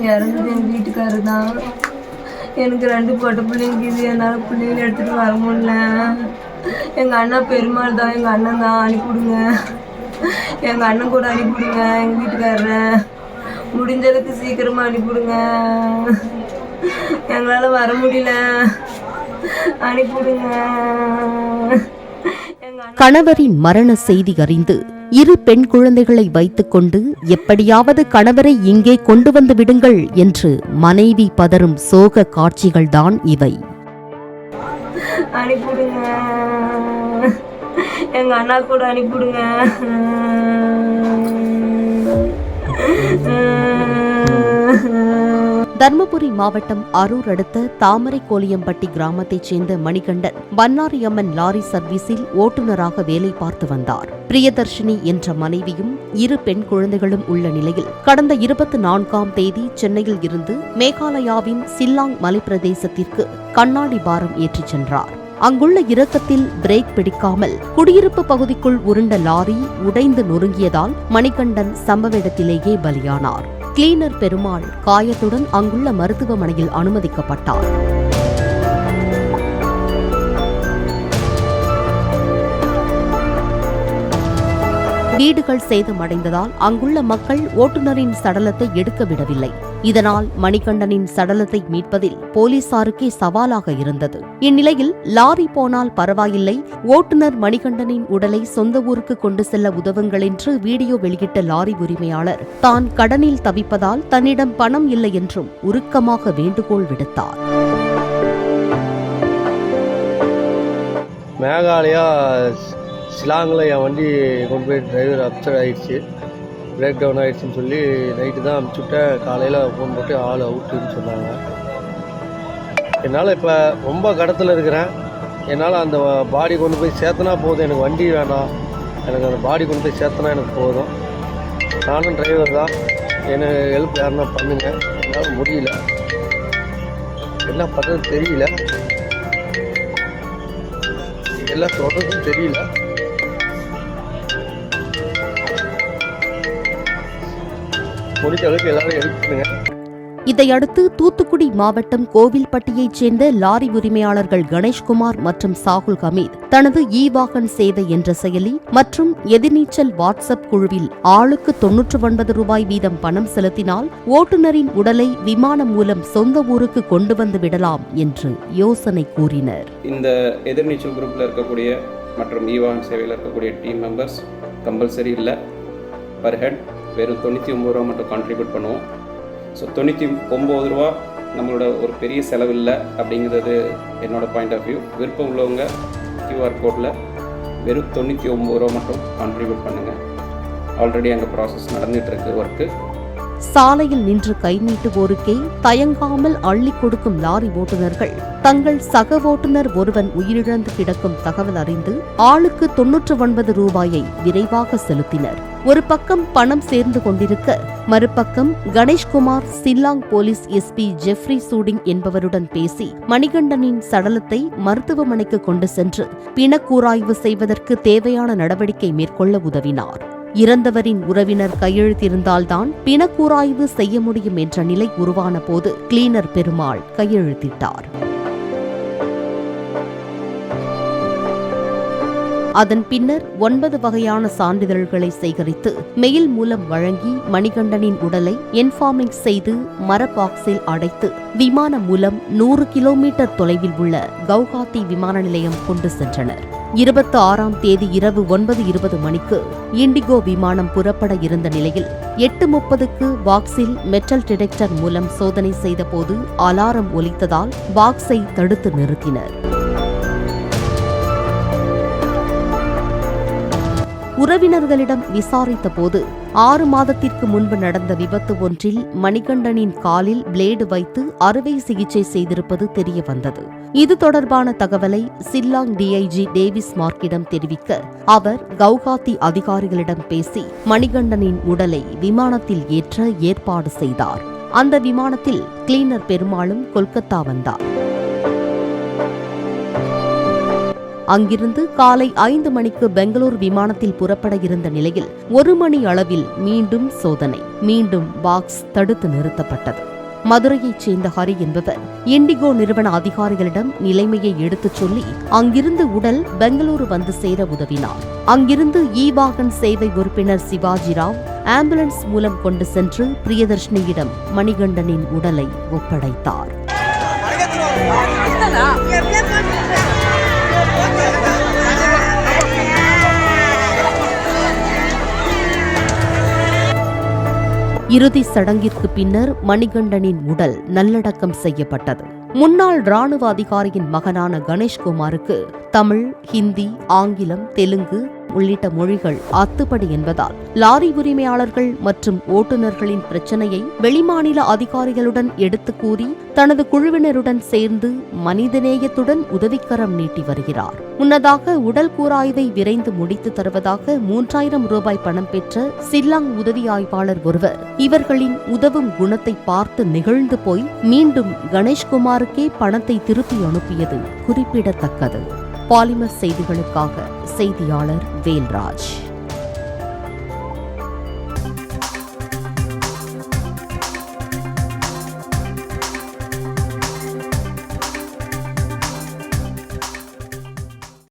இறந்தது எங்கள் வீட்டுக்காரரு தான். எனக்கு 2 பொட்ட பிள்ளைங்க இது. என்னால் பிள்ளைங்களை எடுத்துகிட்டு வர முடியல. எங்கள் அண்ணா பெருமாள் தான், எங்கள் அண்ணன் தான், அனுப்பிவிடுங்க. எங்கள் அண்ணன் கூட அனுப்பிவிடுங்க. எங்கள் வீட்டுக்காரரை முடிஞ்சளவுக்கு சீக்கிரமாக அனுப்பிவிடுங்க. எங்களால் வர முடியல, அனுப்பிவிடுங்க. கணவரின் மரண செய்தி அறிந்து 2 பெண் குழந்தைகளை வைத்துக்கொண்டு எப்படியாவது கணவரை இங்கே கொண்டு வந்து விடுங்கள் என்று மனைவி பதறும் சோக காட்சிகள்தான் இவை. அனுப்பிவிடுங்க, எங்க அண்ணா கூட அனுப்பிவிடுங்க. தர்மபுரி மாவட்டம் அரூர் அடுத்த தாமரை கோலியம்பட்டி கிராமத்தைச் சேர்ந்த மணிகண்டன் பன்னாரியம்மன் லாரி சர்வீஸில் ஓட்டுநராக வேலை பார்த்து வந்தார். பிரியதர்ஷினி என்ற மனைவியும் 2 பெண் குழந்தைகளும் உள்ள நிலையில் கடந்த 24ஆம் தேதி சென்னையில் இருந்து மேகாலயாவின் சில்லாங் மலைப்பிரதேசத்திற்கு கண்ணாடி பாரம் ஏற்றிச் சென்றார். அங்குள்ள இறக்கத்தில் பிரேக் பிடிக்காமல் குடியிருப்பு பகுதிக்குள் உருண்ட லாரி உடைந்து நொறுங்கியதால் மணிகண்டன் சம்பவ இடத்திலேயே பலியானார். கிளீனர் பெருமாள் காயத்துடன் அங்குள்ள மருத்துவமனையில் அனுமதிக்கப்பட்டார். வீடுகள் சேதமடைந்ததால் அங்குள்ள மக்கள் ஓட்டுநரின் சடலத்தை எடுக்க விடவில்லை. இதனால் மணிகண்டனின் சடலத்தை மீட்பதில் போலீசாருக்கே சவாலாக இருந்தது. இந்நிலையில் லாரி போனால் பரவாயில்லை, ஓட்டுநர் மணிகண்டனின் உடலை சொந்த ஊருக்கு கொண்டு செல்ல உதவுங்கள் என்று வீடியோ வெளியிட்ட லாரி உரிமையாளர் தான் கடனில் தவிப்பதால் தன்னிடம் பணம் இல்லை என்றும் உருக்கமாக வேண்டுகோள் விடுத்தார். மேகாலயா ஷிலாங்கில் என் வண்டி கொண்டு போய் டிரைவர் அப்செட் ஆகிடுச்சு, பிரேக் டவுன் ஆகிடுச்சின்னு சொல்லி நைட்டு தான் அனுப்பிச்சுட்டேன். காலையில் ஃபோன் போட்டு ஆள் அவுட்டுன்னு சொன்னாங்க. என்னால் இப்போ ரொம்ப கடத்தில் இருக்கிறேன். என்னால் அந்த பாடி கொண்டு போய் சேர்த்தனா போதும், எனக்கு வண்டி வேணாம், எனக்கு அந்த பாடி கொண்டு போய் சேர்த்தனா எனக்கு போதும். நானும் டிரைவர் தான், எனக்கு ஹெல்ப் யாருன்னா பண்ணுங்கள். என்னால் முடியல, என்ன பண்ணுறது தெரியல, எல்லாம் சொல்கிறதும் தெரியல. இதையடுத்து தூத்துக்குடி மாவட்டம் கோவில்பட்டியைச் சேர்ந்த லாரி உரிமையாளர்கள் கணேஷ்குமார் மற்றும் சாகுல் ஹமீத் தனது வாகன் சேவை என்ற செயலி மற்றும் எதிர்நீச்சல் வாட்ஸ்அப் குழுவில் ஆளுக்கு 99 ரூபாய் வீதம் பணம் செலுத்தினால் ஓட்டுநரின் உடலை விமானம் மூலம் சொந்த ஊருக்கு கொண்டு வந்து விடலாம் என்று யோசனை கூறினர். இந்த எதிர்நீச்சல் குரூப்ல இருக்கக்கூடிய மற்றும் வாகன் சேவையில் இருக்கக்கூடிய டீம் மெம்பர்ஸ் கம்பல்சரி இல்லை, பர் ஹெட் வெறும் 99 ரூபா மட்டும் கான்ட்ரிபியூட் பண்ணுவோம். ஸோ 99 ரூபா நம்மளோட ஒரு பெரிய செலவில்லை அப்படிங்கிறது என்னோடய பாயிண்ட் ஆஃப் வியூ. விருப்பம் உள்ளவங்க கியூஆர் கோடில் வெறும் 99 ரூபா மட்டும் கான்ட்ரிபியூட் பண்ணுங்கள். ஆல்ரெடி அங்கே ப்ராசஸ் நடந்துகிட்ருக்கு ஒர்க்கு. சாலையில் நின்று கை நீட்டுவோருக்கே தயங்காமல் அள்ளி கொடுக்கும் லாரி ஓட்டுநர்கள் தங்கள் சக ஓட்டுநர் ஒருவன் உயிரிழந்து கிடக்கும் தகவல் அறிந்து ஆளுக்கு 99 ரூபாயை விரைவாக செலுத்தினர். ஒரு பக்கம் பணம் சேர்ந்து கொண்டிருக்க, மறுபக்கம் Ganeshkumar Shillong police SP Jeffrey சூடிங் என்பவருடன் பேசி மணிகண்டனின் சடலத்தை மருத்துவமனைக்கு கொண்டு சென்று பிணக்கூராய்வு செய்வதற்கு தேவையான நடவடிக்கை மேற்கொள்ள உதவினார். இறந்தவரின் உறவினர் கையெழுத்திருந்தால்தான் பிணக்கூராய்வு செய்ய முடியும் என்ற நிலை உருவான போது கிளீனர் பெருமாள் கையெழுத்திட்டார். அதன் பின்னர் 9 வகையான சான்றிதழ்களை சேகரித்து மெயில் மூலம் வழங்கி மணிகண்டனின் உடலை என்ஃபார்மிங் செய்து மரபாக்ஸில் அடைத்து விமானம் மூலம் 100 கிலோமீட்டர் தொலைவில் உள்ள கவுஹாத்தி விமான நிலையம் கொண்டு சென்றனர். 26ஆம் தேதி இரவு 9:20 மணிக்கு இண்டிகோ விமானம் புறப்பட இருந்த நிலையில் 8:30க்கு பாக்ஸில் மெட்டல் டிடெக்டர் மூலம் சோதனை செய்தபோது அலாரம் ஒலித்ததால் பாக்ஸை தடுத்து நிறுத்தினர். உறவினர்களிடம் விசாரித்த போது 6 மாதத்திற்கு முன்பு நடந்த விபத்து ஒன்றில் மணிகண்டனின் காலில் பிளேடு வைத்து அறுவை சிகிச்சை செய்திருப்பது தெரியவந்தது. இது தொடர்பான தகவலை சில்லாங் டிஐஜி டேவிஸ் மார்க்கிடம் தெரிவிக்க அவர் கவுஹாத்தி அதிகாரிகளிடம் பேசி மணிகண்டனின் உடலை விமானத்தில் ஏற்ற ஏற்பாடு செய்தார். அந்த விமானத்தில் கிளீனர் பெருமாளும் கொல்கத்தா வந்தார். அங்கிருந்து காலை 5 மணிக்கு பெங்களூர் விமானத்தில் புறப்பட இருந்த நிலையில் 1 மணி அளவில் மீண்டும் சோதனை. மீண்டும் பாக்ஸ் தடுத்து நிறுத்தப்பட்டது. மதுரையைச் சேர்ந்த ஹரி என்பவர் இண்டிகோ நிறுவன அதிகாரிகளிடம் நிலைமையை எடுத்துச் சொல்லி அங்கிருந்து உடல் பெங்களூரு வந்து சேர உதவினார். அங்கிருந்து இ-வாகன் சேவை உறுப்பினர் சிவாஜி ராவ் ஆம்புலன்ஸ் மூலம் கொண்டு சென்று பிரியதர்ஷினியிடம் மணிகண்டனின் உடலை ஒப்படைத்தார். இறுதி சடங்கிற்கு பின்னர் மணிகண்டனின் உடல் நல்லடக்கம் செய்யப்பட்டது. முன்னாள் ராணுவ அதிகாரியின் மகனான கணேஷ்குமாருக்கு தமிழ், ஹிந்தி, ஆங்கிலம், தெலுங்கு உள்ளிட்ட மொழிகள் அத்துப்படி என்பதால் லாரி உரிமையாளர்கள் மற்றும் ஓட்டுநர்களின் பிரச்சனையை வெளிமாநில அதிகாரிகளுடன் எடுத்து கூறி தனது குழுவினருடன் சேர்ந்து மனிதநேயத்துடன் உதவிக்கரம் நீட்டி வருகிறார். முன்னதாக உடல் கூராய்வை விரைந்து முடித்து தருவதாக 3000 ரூபாய் பணம் பெற்ற சில்லாங் உதவி ஆய்வாளர் ஒருவர் இவர்களின் உதவும் குணத்தை பார்த்து நெகிழ்ந்து போய் மீண்டும் கணேஷ்குமாருக்கே பணத்தை திருப்பி அனுப்பியது குறிப்பிடத்தக்கது. பாலிமர் செய்திகளுக்காக செய்தியாளர் வேல்ராஜ்.